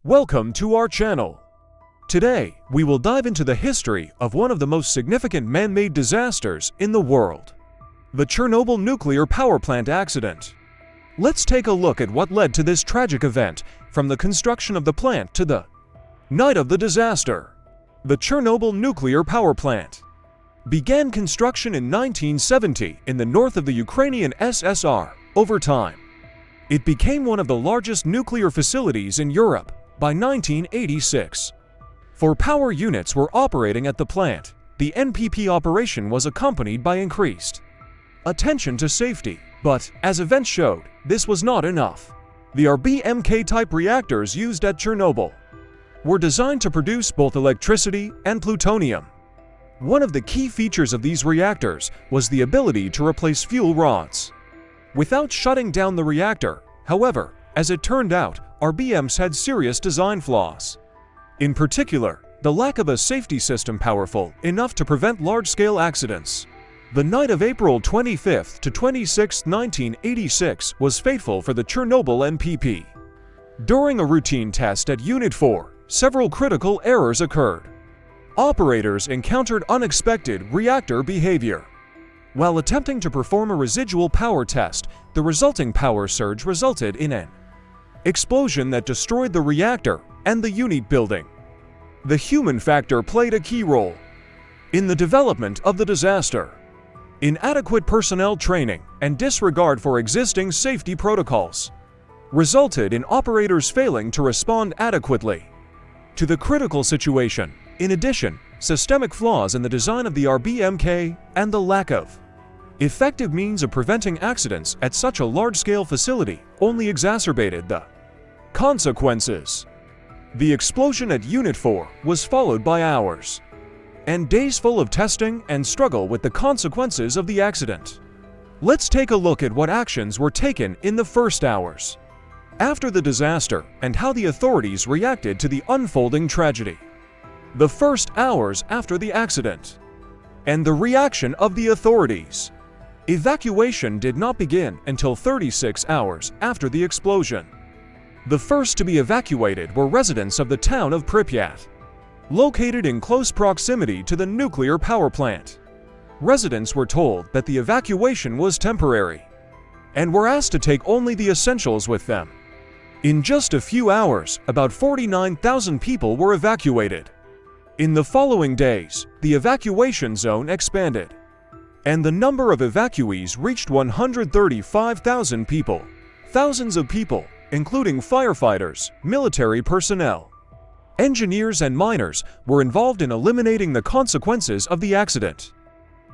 Welcome to our channel. Today, we will dive into the history of one of the most significant man-made disasters in the world, the Chernobyl nuclear power plant accident. Let's take a look at what led to this tragic event, from the construction of the plant to the night of the disaster. The Chernobyl nuclear power plant began construction in 1970 in the north of the Ukrainian SSR. Over time, it became one of the largest nuclear facilities in Europe. By 1986, 4 power units were operating at the plant. The NPP operation was accompanied by increased attention to safety, but, as events showed, this was not enough. The RBMK-type reactors used at Chernobyl were designed to produce both electricity and plutonium. One of the key features of these reactors was the ability to replace fuel rods without shutting down the reactor. However, as it turned out, RBMs had serious design flaws. In particular, the lack of a safety system powerful enough to prevent large-scale accidents. The night of April 25 to 26, 1986 was fateful for the Chernobyl NPP. During a routine test at Unit 4, several critical errors occurred. Operators encountered unexpected reactor behavior. While attempting to perform a residual power test, the resulting power surge resulted in an explosion that destroyed the reactor and the unit building. The human factor played a key role in the development of the disaster. Inadequate personnel training and disregard for existing safety protocols resulted in operators failing to respond adequately to the critical situation. In addition, systemic flaws in the design of the RBMK and the lack of effective means of preventing accidents at such a large-scale facility only exacerbated the consequences. The explosion at Unit 4 was followed by hours and days full of testing and struggle with the consequences of the accident. Let's take a look at what actions were taken in the first hours after the disaster and how the authorities reacted to the unfolding tragedy. The first hours after the accident and the reaction of the authorities. Evacuation did not begin until 36 hours after the explosion. The first to be evacuated were residents of the town of Pripyat, located in close proximity to the nuclear power plant. Residents were told that the evacuation was temporary and were asked to take only the essentials with them. In just a few hours, about 49,000 people were evacuated. In the following days, the evacuation zone expanded, and the number of evacuees reached 135,000 people. Thousands of people, including firefighters, military personnel, engineers and miners, were involved in eliminating the consequences of the accident.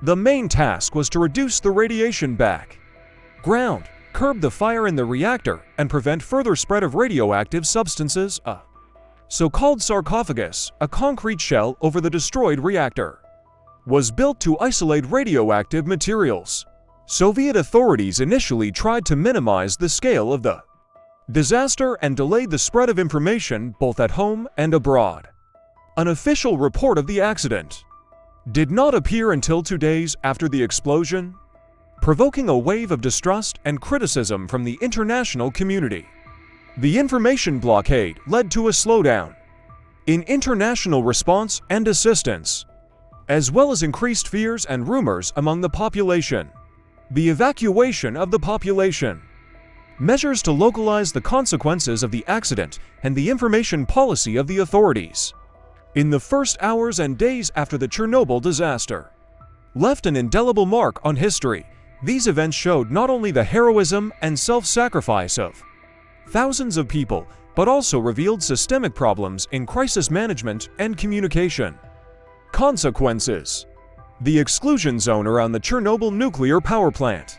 The main task was to reduce the radiation background, curb the fire in the reactor, and prevent further spread of radioactive substances. A so-called sarcophagus, a concrete shell over the destroyed reactor, was built to isolate radioactive materials. Soviet authorities initially tried to minimize the scale of the disaster and delayed the spread of information both at home and abroad. An official report of the accident did not appear until 2 days after the explosion, provoking a wave of distrust and criticism from the international community. The information blockade led to a slowdown in international response and assistance, as well as increased fears and rumors among the population. The evacuation of the population, measures to localize the consequences of the accident, and the information policy of the authorities in the first hours and days after the Chernobyl disaster left an indelible mark on history. These events showed not only the heroism and self-sacrifice of thousands of people, but also revealed systemic problems in crisis management and communication. Consequences. The exclusion zone around the Chernobyl nuclear power plant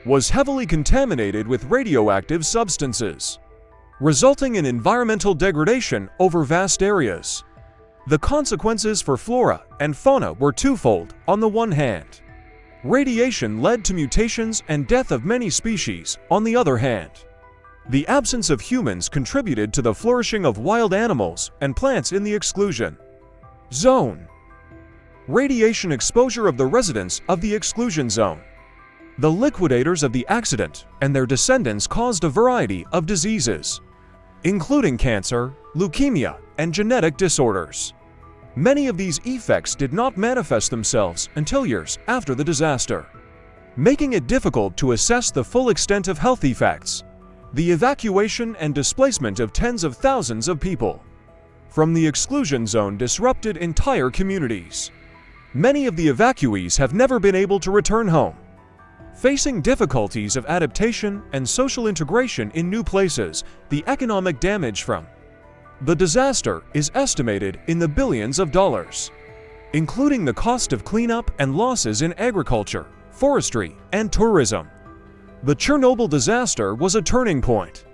was heavily contaminated with radioactive substances, resulting in environmental degradation over vast areas. The consequences for flora and fauna were twofold. On the one hand, radiation led to mutations and death of many species. On the other hand, the absence of humans contributed to the flourishing of wild animals and plants in the exclusion zone. Radiation exposure of the residents of the exclusion zone. The liquidators of the accident and their descendants caused a variety of diseases, including cancer, leukemia, and genetic disorders. Many of these effects did not manifest themselves until years after the disaster, making it difficult to assess the full extent of health effects. The evacuation and displacement of tens of thousands of people from the exclusion zone disrupted entire communities. Many of the evacuees have never been able to return home, facing difficulties of adaptation and social integration in new places. The economic damage from the disaster is estimated in the billions of dollars, including the cost of cleanup and losses in agriculture, forestry, and tourism. The Chernobyl disaster was a turning point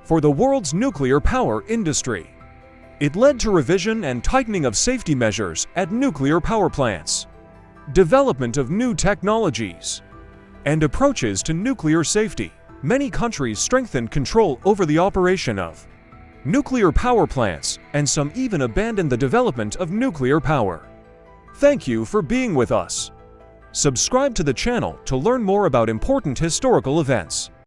for the world's nuclear power industry. It led to revision and tightening of safety measures at nuclear power plants, development of new technologies, and approaches to nuclear safety. Many countries strengthened control over the operation of nuclear power plants, and some even abandoned the development of nuclear power. Thank you for being with us. Subscribe to the channel to learn more about important historical events.